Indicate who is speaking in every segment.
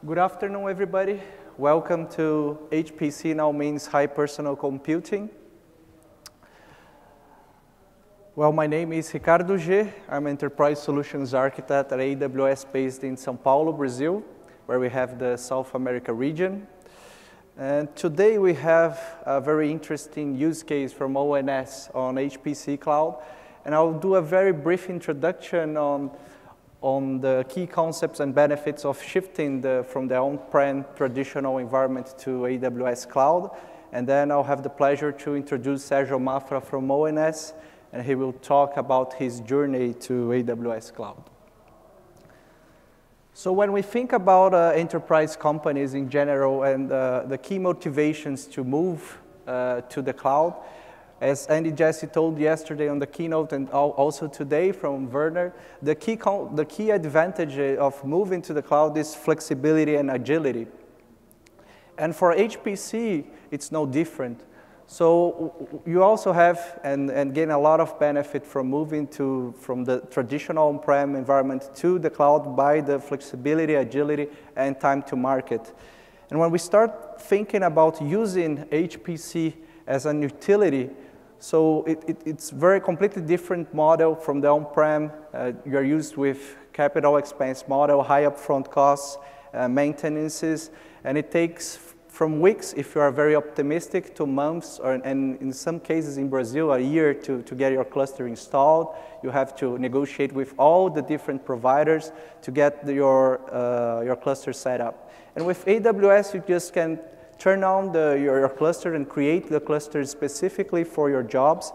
Speaker 1: Good afternoon, everybody. Welcome to HPC now means high personal computing. Well, my name is Ricardo G. I'm Enterprise Solutions Architect at AWS based in São Paulo, Brazil, where we have the South America region. And today we have a very interesting use case from ONS on HPC Cloud. And I'll do a very brief introduction on the key concepts and benefits of shifting from the on-prem traditional environment to AWS Cloud. And then I'll have the pleasure to introduce Sergio Mafra from ONS, and he will talk about his journey to AWS Cloud. So when we think about enterprise companies in general and the key motivations to move to the cloud, as Andy Jassy told yesterday on the keynote and also today from Werner, the key advantage of moving to the cloud is flexibility and agility. And for HPC, it's no different. So you also have and gain a lot of benefit from moving from the traditional on-prem environment to the cloud by the flexibility, agility, and time to market. And when we start thinking about using HPC as an utility, so it's very completely different model from the on-prem. You're used with capital expense model, high upfront costs, maintenances, and it takes from weeks, if you are very optimistic, to months, and in some cases in Brazil, a year to get your cluster installed. You have to negotiate with all the different providers to get your cluster set up. And with AWS, you just can turn on your cluster and create the cluster specifically for your jobs.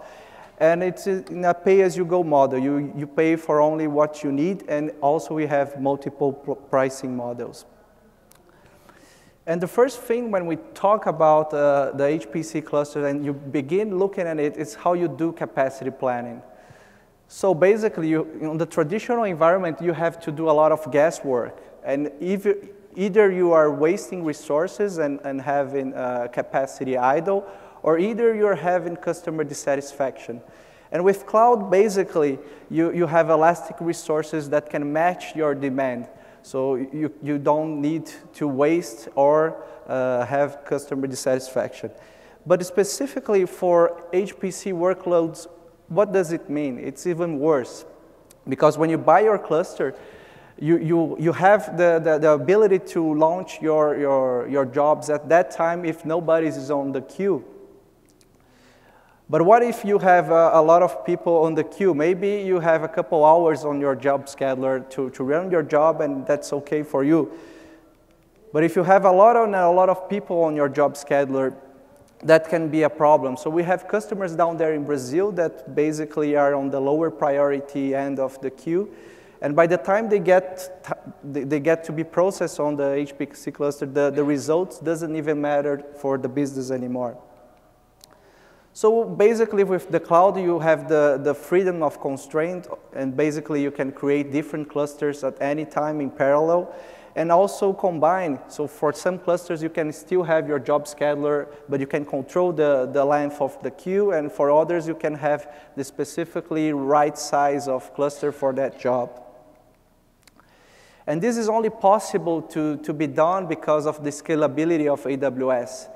Speaker 1: And it's in a pay-as-you-go model. You pay for only what you need, and also we have multiple pricing models. And the first thing when we talk about the HPC cluster and you begin looking at it is how you do capacity planning. So basically, in the traditional environment, you have to do a lot of guesswork. And either you are wasting resources and having capacity idle, or either you're having customer dissatisfaction. And with cloud, basically, you have elastic resources that can match your demand. So you don't need to waste or have customer dissatisfaction. But specifically for HPC workloads, what does it mean? It's even worse. Because when you buy your cluster, you have the ability to launch your jobs at that time if nobody is on the queue. But what if you have a lot of people on the queue? Maybe you have a couple hours on your job scheduler to run your job, and that's okay for you. But if you have a lot of people on your job scheduler, that can be a problem. So we have customers down there in Brazil that basically are on the lower priority end of the queue. And by the time they get to be processed on the HPC cluster, the results doesn't even matter for the business anymore. So basically with the cloud, you have the freedom of constraint, and basically you can create different clusters at any time in parallel, and also combine. So for some clusters, you can still have your job scheduler, but you can control the length of the queue, and for others, you can have the specifically right size of cluster for that job. And this is only possible to be done because of the scalability of AWS.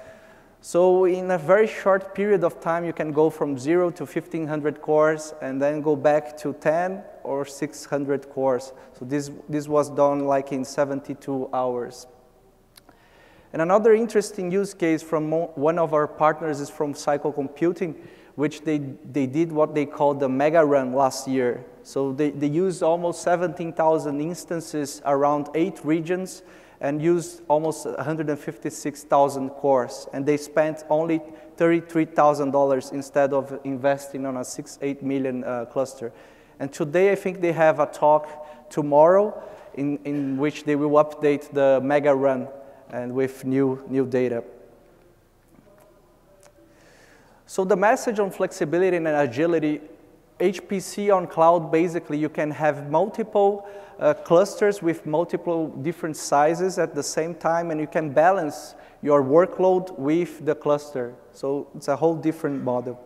Speaker 1: So in a very short period of time, you can go from 0 to 1,500 cores and then go back to 10 or 600 cores. So this was done like in 72 hours. And another interesting use case from one of our partners is from Cycle Computing, which they did what they called the mega run last year. So they used almost 17,000 instances around 8 regions and used almost 156,000 cores. And they spent only $33,000 instead of investing on a 6-8 million cluster. And today, I think they have a talk tomorrow in which they will update the mega run and with new data. So the message on flexibility and agility, HPC on cloud, basically you can have multiple clusters with multiple different sizes at the same time, and you can balance your workload with the cluster. So it's a whole different model.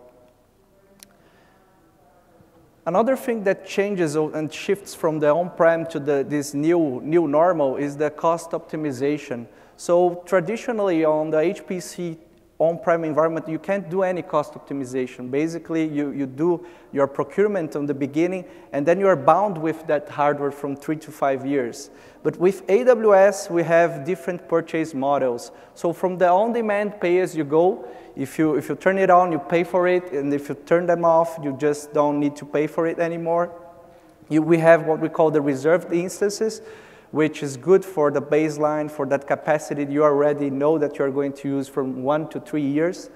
Speaker 1: Another thing that changes and shifts from the on-prem to this new normal is the cost optimization. So traditionally on the HPC on-prem environment, you can't do any cost optimization. Basically, you do your procurement on the beginning, and then you are bound with that hardware from 3 to 5 years. But with AWS, we have different purchase models. So from the on-demand pay-as-you-go, if you turn it on, you pay for it, and if you turn them off, you just don't need to pay for it anymore. We have what we call the reserved instances, which is good for the baseline, for that capacity you already know that you're going to use from 1 to 3 years.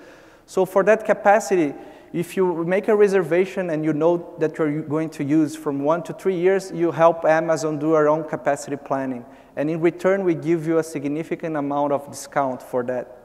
Speaker 1: So for that capacity, if you make a reservation and you know that you're going to use from 1 to 3 years, you help Amazon do our own capacity planning. And in return, we give you a significant amount of discount for that.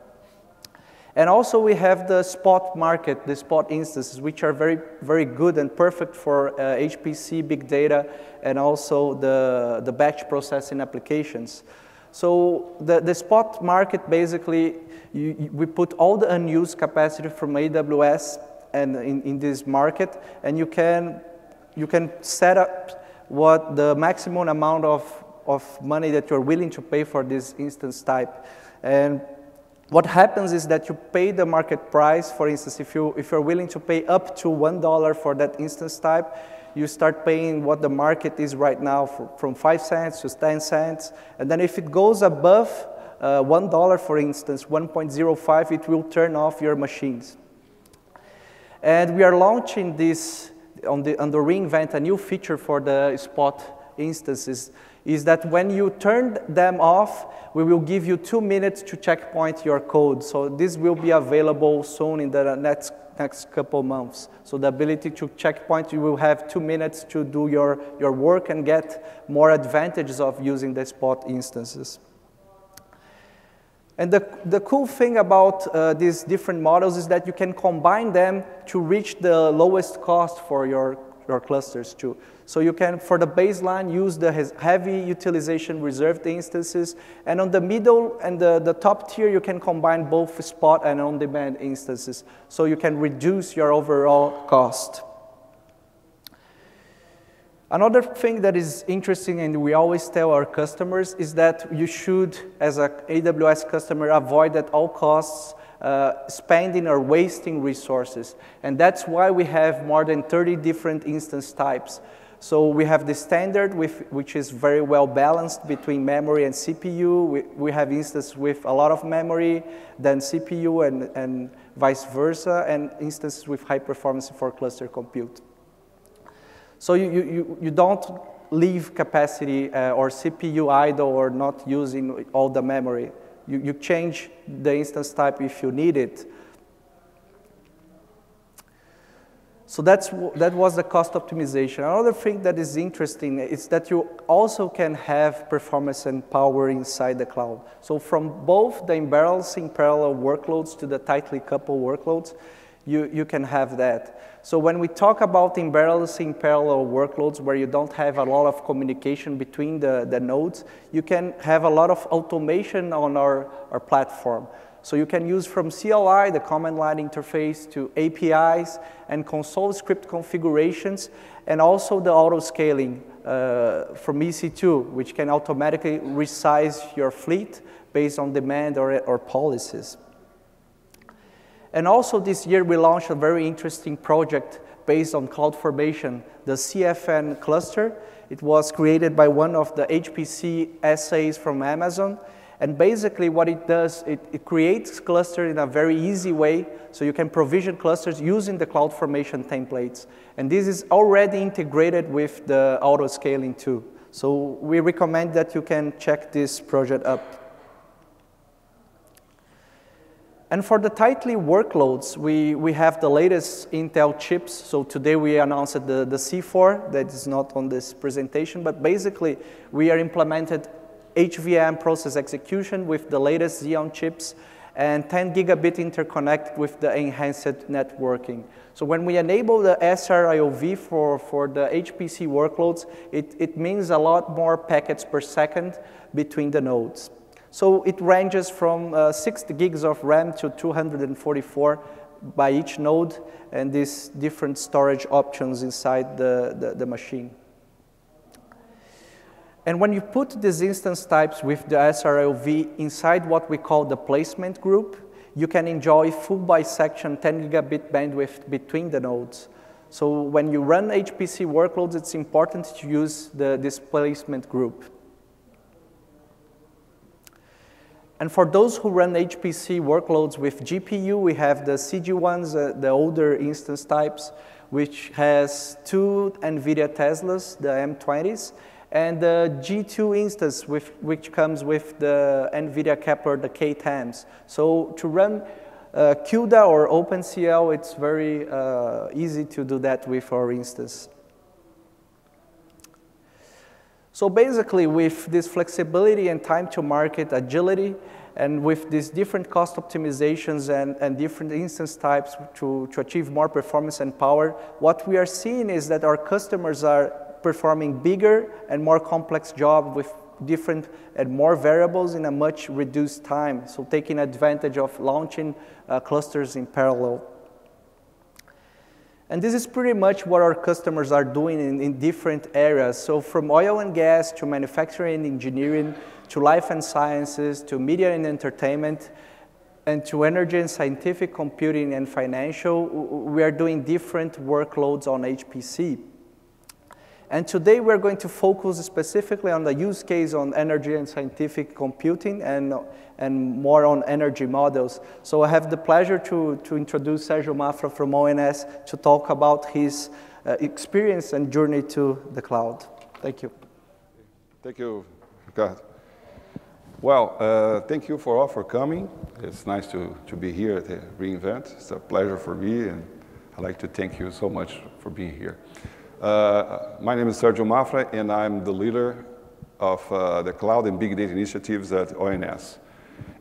Speaker 1: And also we have the spot market, the spot instances, which are very, very good and perfect for HPC, big data, and also the batch processing applications. So the spot market, basically, we put all the unused capacity from AWS and in this market, and you can set up what the maximum amount of money that you're willing to pay for this instance type. And what happens is that you pay the market price. For instance, if you're willing to pay up to $1 for that instance type, you start paying what the market is right now from 5 cents to 10 cents. And then if it goes above $1, for instance, 1.05, it will turn off your machines. And we are launching this on the reInvent, a new feature for the spot instances, is that when you turn them off, we will give you 2 minutes to checkpoint your code. So this will be available soon in the next couple months. So the ability to checkpoint, you will have 2 minutes to do your work and get more advantages of using the spot instances. And the cool thing about these different models is that you can combine them to reach the lowest cost for your clusters too. So you can, for the baseline, use the heavy utilization reserved instances, and on the middle and the top tier, you can combine both spot and on-demand instances, so you can reduce your overall cost. Another thing that is interesting, and we always tell our customers, is that you should, as an AWS customer, avoid at all costs spending or wasting resources. And that's why we have more than 30 different instance types. So we have the standard, which is very well balanced between memory and CPU. We have instances with a lot of memory, then CPU and vice versa, and instances with high performance for cluster compute. So you don't leave capacity or CPU idle or not using all the memory. You change the instance type if you need it. So that was the cost optimization. Another thing that is interesting is that you also can have performance and power inside the cloud. So from both the in parallel workloads to the tightly coupled workloads, you can have that. So when we talk about in parallel workloads where you don't have a lot of communication between the nodes, you can have a lot of automation on our platform. So you can use from CLI, the command line interface, to APIs and console script configurations, and also the auto-scaling from EC2, which can automatically resize your fleet based on demand or policies. And also this year we launched a very interesting project based on CloudFormation, the CFN cluster. It was created by one of the HPC SAs from Amazon. And basically what it does, it creates clusters in a very easy way, so you can provision clusters using the CloudFormation templates. And this is already integrated with the auto-scaling too. So we recommend that you can check this project up. And for the tightly workloads, we have the latest Intel chips. So today we announced the C4, that is not on this presentation, but basically we are implemented HVM process execution with the latest Xeon chips and 10 gigabit interconnect with the enhanced networking. So when we enable the SRIOV for the HPC workloads, it means a lot more packets per second between the nodes. So it ranges from 60 gigs of RAM to 244 by each node and these different storage options inside the machine. And when you put these instance types with the SRLV inside what we call the placement group, you can enjoy full bisection 10 gigabit bandwidth between the nodes. So when you run HPC workloads, it's important to use this placement group. And for those who run HPC workloads with GPU, we have the CG1s, the older instance types, which has 2 NVIDIA Teslas, the M20s, and the G2 instance, which comes with the NVIDIA Kepler, the K10s. So to run CUDA or OpenCL, it's very easy to do that with our instance. So basically, with this flexibility and time to market agility, and with these different cost optimizations and different instance types to achieve more performance and power, what we are seeing is that our customers are performing bigger and more complex jobs with different and more variables in a much reduced time, so taking advantage of launching clusters in parallel. And this is pretty much what our customers are doing in different areas. So from oil and gas to manufacturing and engineering, to life and sciences, to media and entertainment, and to energy and scientific computing and financial, we are doing different workloads on HPC. And today we're going to focus specifically on the use case on energy and scientific computing and more on energy models. So I have the pleasure to introduce Sergio Mafra from ONS to talk about his experience and journey to the cloud. Thank you.
Speaker 2: Thank you, Ricardo. Well, thank you for all for coming. It's nice to be here at the reInvent. It's a pleasure for me, and I'd like to thank you so much for being here. My name is Sergio Mafra, and I'm the leader of the Cloud and Big Data initiatives at ONS.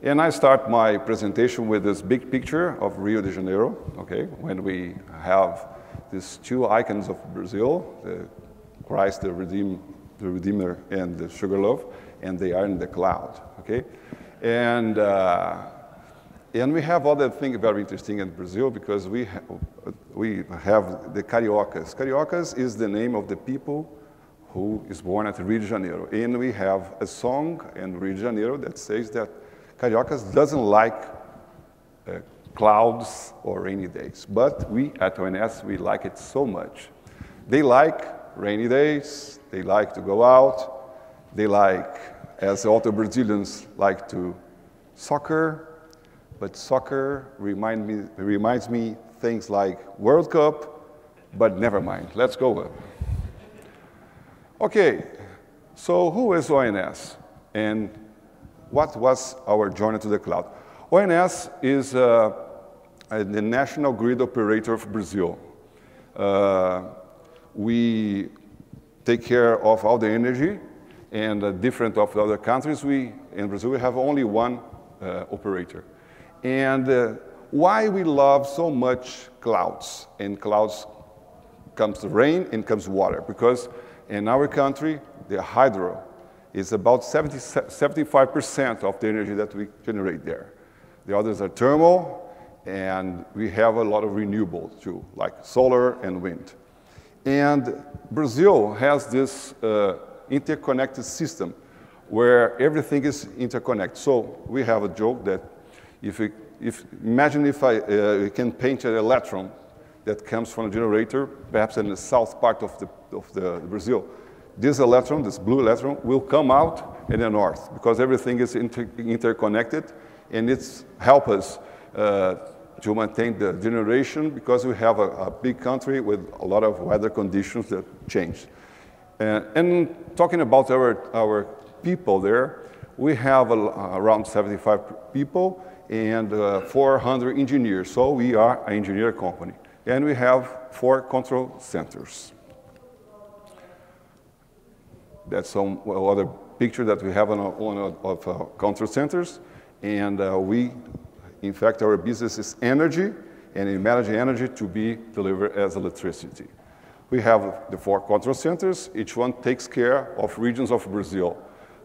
Speaker 2: And I start my presentation with this big picture of Rio de Janeiro, okay, when we have these 2 icons of Brazil, the Christ, the Redeemer, and the Sugarloaf, and they are in the cloud, okay? And we have other things very interesting in Brazil because we have the Cariocas. Cariocas is the name of the people who is born at Rio de Janeiro. And we have a song in Rio de Janeiro that says that Cariocas doesn't like clouds or rainy days. But we at ONS, we like it so much. They like rainy days, they like to go out, they like, as all the Brazilians like to soccer, but soccer reminds me things like World Cup, but never mind, let's go up. Okay, so who is ONS? And what was our journey to the cloud? ONS is the national grid operator of Brazil. We take care of all the energy, and different of the other countries, in Brazil, we have only one operator. And why we love so much clouds, and clouds comes rain and comes water, because in our country, the hydro is about 75% of the energy that we generate there. The others are thermal, and we have a lot of renewables too, like solar and wind. And Brazil has this interconnected system where everything is interconnected. So we have a joke that imagine if we can paint an electron that comes from a generator, perhaps in the south part of the Brazil. This electron, this blue electron, will come out in the north because everything is interconnected, and it's help us to maintain the generation because we have a big country with a lot of weather conditions that change. And talking about our people there, we have around 75 people and 400 engineers. So we are an engineer company. And we have 4 control centers. That's some other picture that we have on one of our control centers. And in fact, our business is energy, and we manage energy to be delivered as electricity. We have the 4 control centers. Each one takes care of regions of Brazil.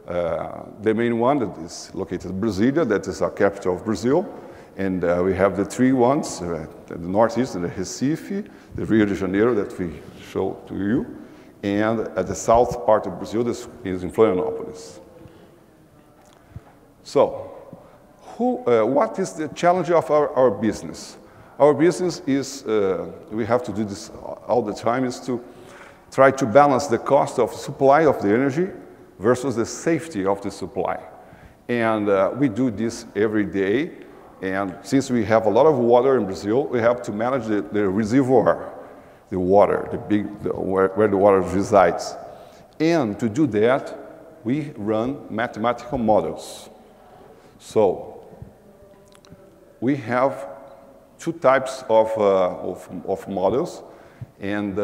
Speaker 2: The main one that is located in Brasilia, that is our capital of Brazil. And we have the three ones, the Northeast, the Recife, the Rio de Janeiro that we show to you, and at the south part of Brazil, this is in Florianópolis. So, what is the challenge of our business? Our business is, we have to do this all the time, is to try to balance the cost of supply of the energy versus the safety of the supply. And we do this every day. And since we have a lot of water in Brazil, we have to manage the reservoir, the water, where the water resides. And to do that, we run mathematical models. So we have two types of models, and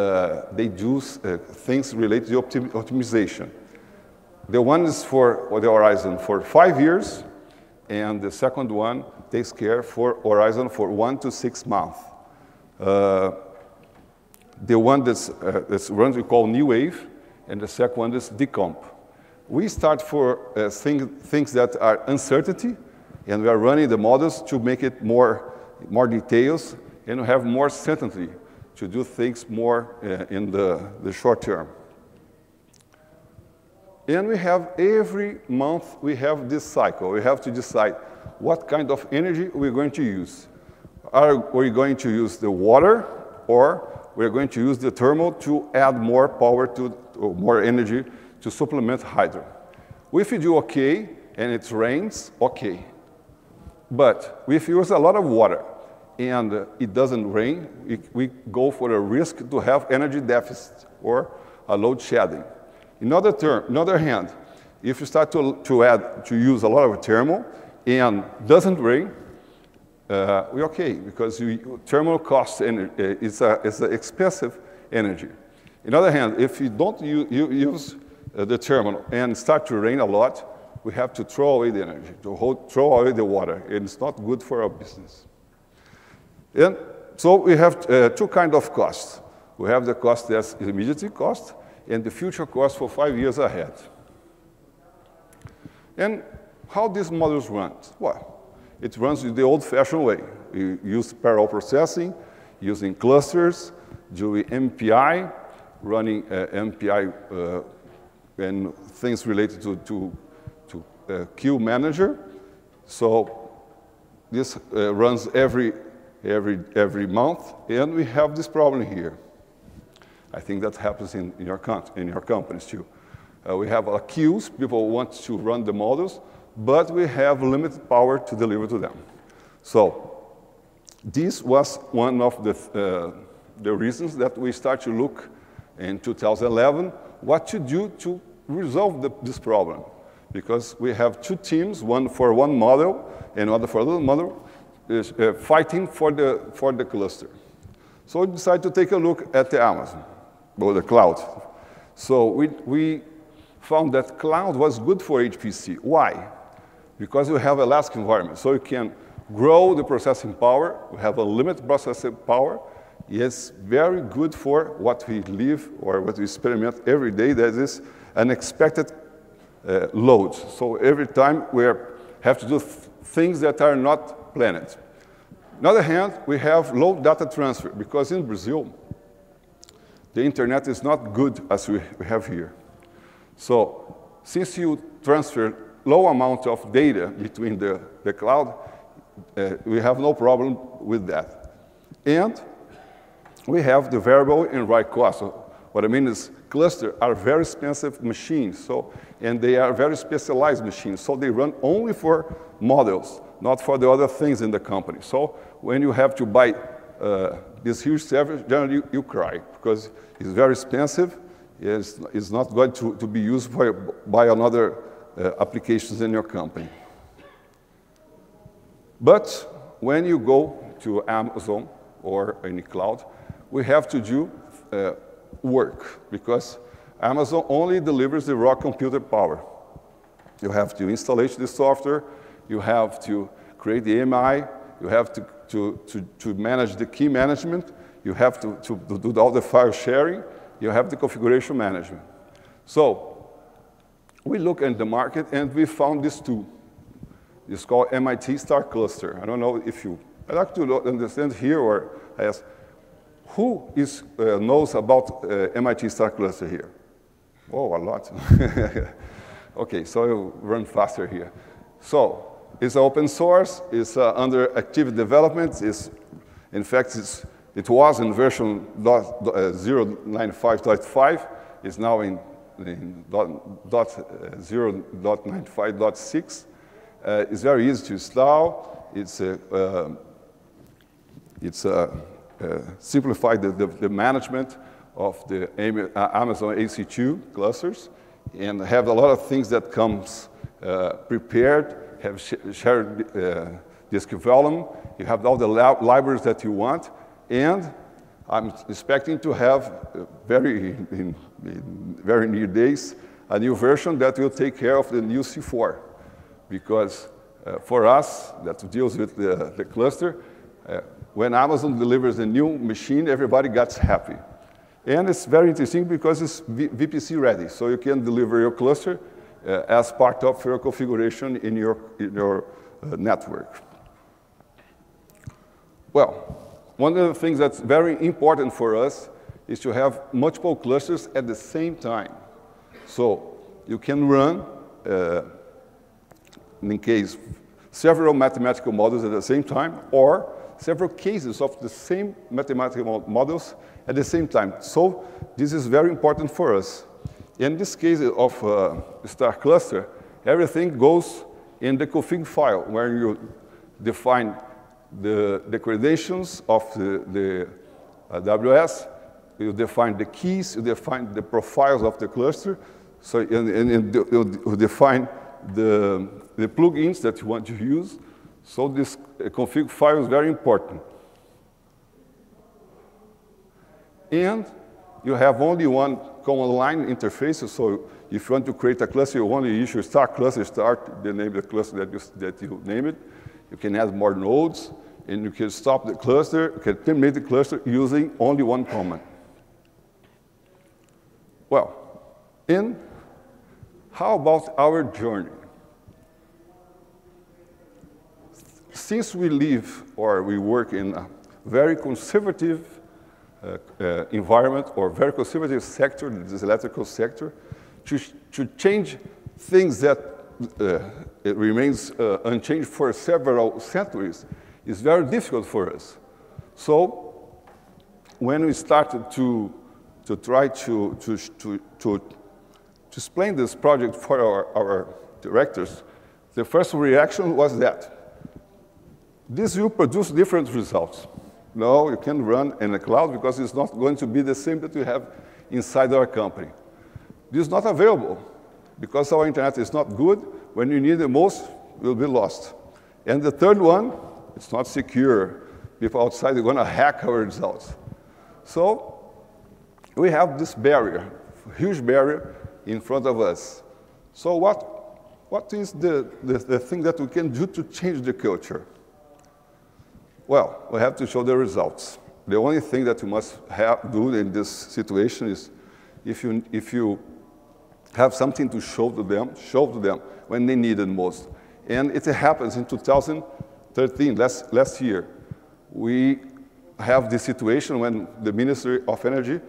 Speaker 2: they do things related to optimization. The one is for the horizon for 5 years, and the second one takes care for horizon for 1 to 6 months. The one that's runs we call new wave, and the second one is decomp. We start for things that are uncertainty, and we are running the models to make it more details, and we have more certainty to do things more in the short term. And we have every month we have this cycle. We have to decide what kind of energy we're going to use. Are we going to use the water, or we're going to use the thermal to add more power or more energy to supplement hydro? If you do okay and it rains, okay. But if you use a lot of water and it doesn't rain, we go for a risk to have energy deficit or a load shedding. In other hand, if you start to use a lot of thermal and doesn't rain, we're okay, because thermal cost is an expensive energy. In other hand, if you don't use the thermal and start to rain a lot, we have to throw away the energy, throw away the water, and it's not good for our business. And so we have two kinds of costs. We have the cost that's immediate cost, and the future cost for 5 years ahead. And how these models run? Well, it runs the old-fashioned way. We use parallel processing, using clusters, doing MPI, running MPI and things related to queue manager. So this runs every month, and we have this problem here. I think that happens in your companies too. We have queues, people want to run the models, but we have limited power to deliver to them. So this was one of the reasons that we start to look in 2011 what to do to resolve this problem. Because we have two teams, one for one model and another for another model, fighting for the cluster. So we decided to take a look at the Amazon, or the cloud. So we found that cloud was good for HPC. Why? Because we have elastic environment. So you can grow the processing power. We have a limited processing power. It's very good for what we live or what we experiment every day. That is unexpected loads. So every time we have to do things that are not planned. On the other hand, we have low data transfer, because in Brazil, the internet is not good as we have here. So since you transfer low amount of data between the cloud, we have no problem with that. And we have the variable and write cost. So what I mean is clusters are very expensive machines, and they are very specialized machines. So they run only for models, not for the other things in the company. So when you have to buy this huge server, generally you cry, because it's very expensive. It's not going to be used by another applications in your company. But when you go to Amazon or any cloud, we have to do work, because Amazon only delivers the raw computer power. You have to install the software, you have to create the AMI, you have to manage the key management, you have to do all the file sharing, you have the configuration management. So we look at the market and we found this tool. It's called MIT StarCluster. I don't know if you, I'd like to understand here or ask, who knows about MIT StarCluster here? Oh, a lot. Okay, so I'll run faster here. So it's open source. It's under active development. In fact, it was in version 0.95.5. It's now in 0.95.6. It's very easy to install. It's simplified the management of the Amazon AC2 clusters, and have a lot of things that comes prepared, have shared disk volume. You have all the libraries that you want, and I'm expecting to have in very near days a new version that will take care of the new C4, because for us that deals with the cluster, when Amazon delivers a new machine, everybody gets happy. And it's very interesting because it's VPC ready, so you can deliver your cluster as part of your configuration in your network. Well, one of the things that's very important for us is to have multiple clusters at the same time. So you can run, in case, several mathematical models at the same time, or several cases of the same mathematical models at the same time. So this is very important for us. In this case of StarCluster, everything goes in the config file, where you define the credentials of the AWS, you define the keys, you define the profiles of the cluster, so you define the plugins that you want to use. So this config file is very important. And you have only one command line interface, so if you want to create a cluster, you only issue StarCluster, start the name of the cluster that you name it. You can add more nodes, and you can stop the cluster, you can terminate the cluster using only one command. Well, and how about our journey? Since we live or we work in a very conservative environment or very conservative sector, this electrical sector, to change things that it remains unchanged for several centuries is very difficult for us. So when we started to try to explain this project for our directors, the first reaction was that this will produce different results. No, you can run in the cloud because it's not going to be the same that you have inside our company. This is not available because our internet is not good. When you need the most, it will be lost. And the third one, it's not secure. People outside are going to hack our results. So we have this barrier, huge barrier in front of us. So what is the thing that we can do to change the culture? Well, we have to show the results. The only thing that you must do in this situation is if you have something to show to them when they need it most. And it happens in 2013, last year. We have this situation when the Ministry of Energy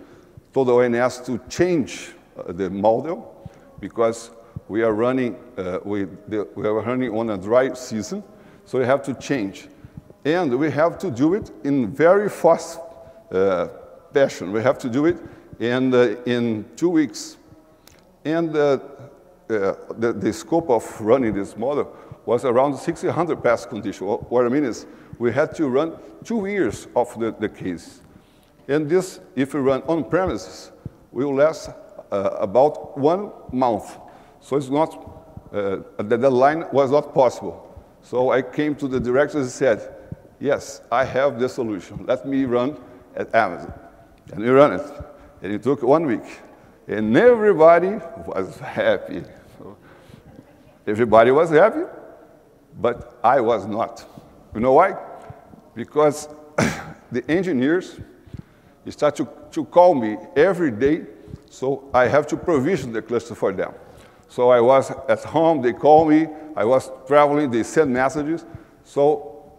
Speaker 2: told the ONS to change the model because we are running on a dry season, so we have to change. And we have to do it in very fast fashion. We have to do it in 2 weeks. And the scope of running this model was around 600 pass condition. What I mean is we had to run 2 years of the case. And this, if we run on premises, will last about 1 month. So it's not, the deadline was not possible. So I came to the directors and said, yes, I have the solution. Let me run at Amazon. And we ran it. And it took 1 week. And everybody was happy. So everybody was happy, but I was not. You know why? Because the engineers start to call me every day, so I have to provision the cluster for them. So I was at home, they called me, I was traveling, they sent messages. So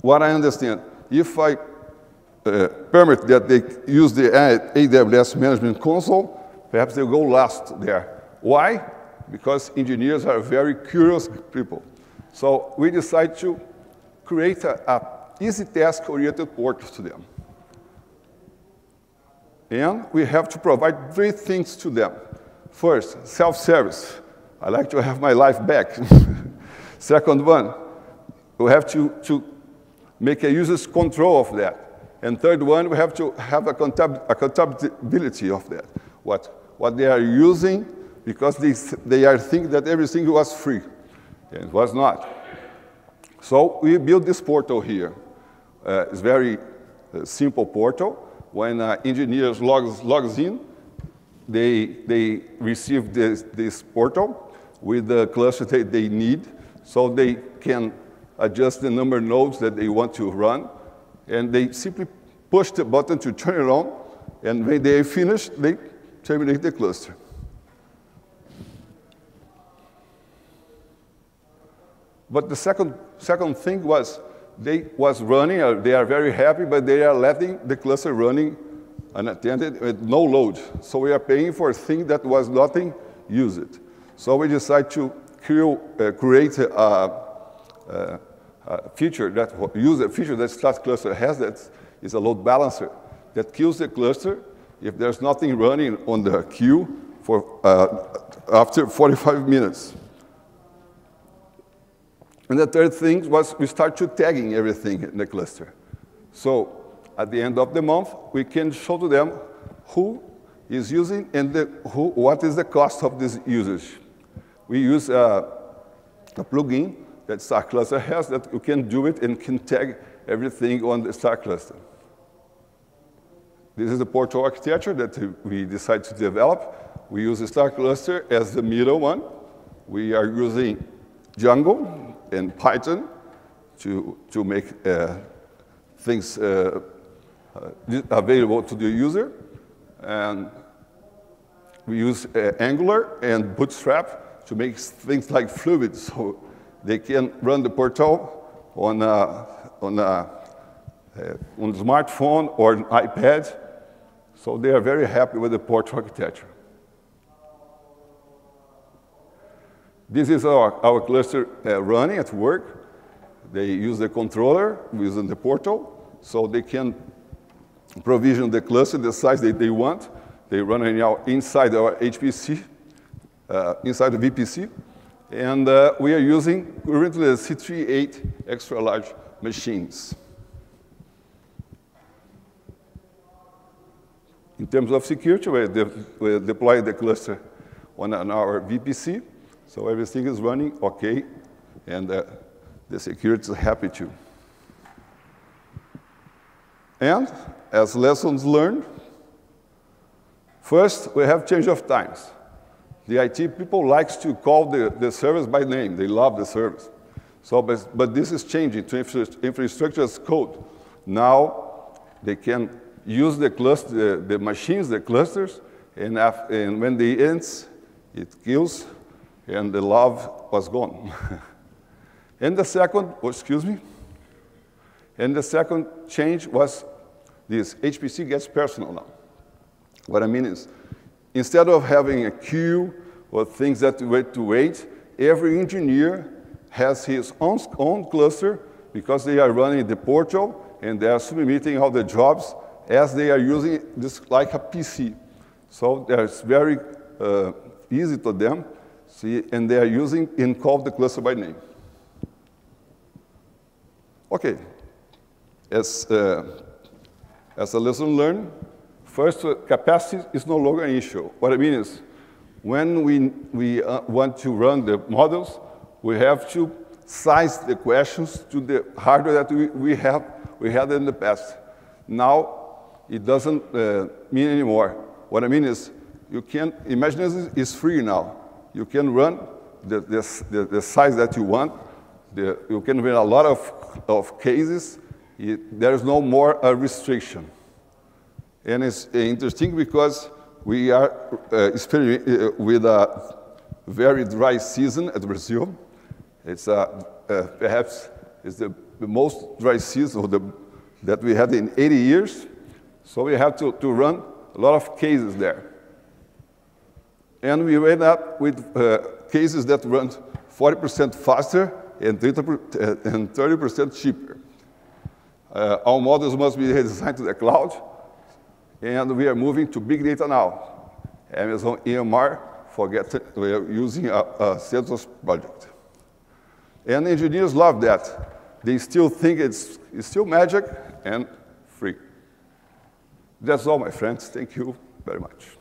Speaker 2: what I understand, if I permit that they use the AWS Management Console, perhaps they'll go last there. Why? Because engineers are very curious people. So we decided to create a easy task-oriented portal to them. And we have to provide 3 things to them. First, self-service. I like to have my life back. Second one, we have to make a user's control of that. And third one, we have to have accountability of that. What they are using, because they are thinking that everything was free. And it was not. So we built this portal here. It's a very simple portal. When engineers logs in, they receive this portal with the cluster that they need, so they can adjust the number of nodes that they want to run, and they simply push the button to turn it on, and when they finish, they terminate the cluster. But the second thing was, they are very happy, but they are letting the cluster running unattended with no load. So we are paying for a thing that was nothing used. So we decided to create a feature that StarCluster has, that is a load balancer that kills the cluster if there's nothing running on the queue for after 45 minutes. And the third thing was we start to tagging everything in the cluster. So at the end of the month, we can show to them who is using and what is the cost of this usage. We use a plugin that StarCluster has that you can do it and can tag everything on the StarCluster. This is the portal architecture that we decided to develop. We use the StarCluster as the middle one. We are using Django and Python to make things available to the user. And we use Angular and Bootstrap to make things like fluid, so they can run the portal on a smartphone or an iPad. So they are very happy with the portal architecture. This is our cluster running at work. They use the controller using the portal, so they can provision the cluster the size that they want. They run it now inside our HPC, inside the VPC. And we are using currently the C38 extra large machines. In terms of security, we deploy the cluster on our VPC. So everything is running OK, and the security is happy too. And as lessons learned, first, we have change of times. The IT people like to call the service by name. They love the service. So, but this is changing to infrastructure as code. Now, they can use the cluster, the machines, the clusters, and when they ends, it kills, and the love was gone. And the second, and the second change was this: HPC gets personal now. What I mean is, instead of having a queue or things that you wait to wait, every engineer has his own cluster because they are running the portal and they are submitting all the jobs as they are using this like a PC. So it's very easy to them. See, and they are using and call the cluster by name. Okay, as a lesson learned, first, capacity is no longer an issue. What I mean is, when we want to run the models, we have to size the questions to the hardware that we had in the past. Now, it doesn't mean anymore. What I mean is, you can imagine this is free now. You can run the size that you want. You can run a lot of cases. There is no more a restriction. And it's interesting because we are experimenting with very dry season at Brazil. It's perhaps it's the most dry season that we had in 80 years. So we have to run a lot of cases there. And we end up with cases that run 40% faster and 30% cheaper. Our models must be redesigned to the cloud, and we are moving to big data now. Amazon EMR, we are using a Salesforce project. And engineers love that. They still think it's still magic and free. That's all, my friends. Thank you very much.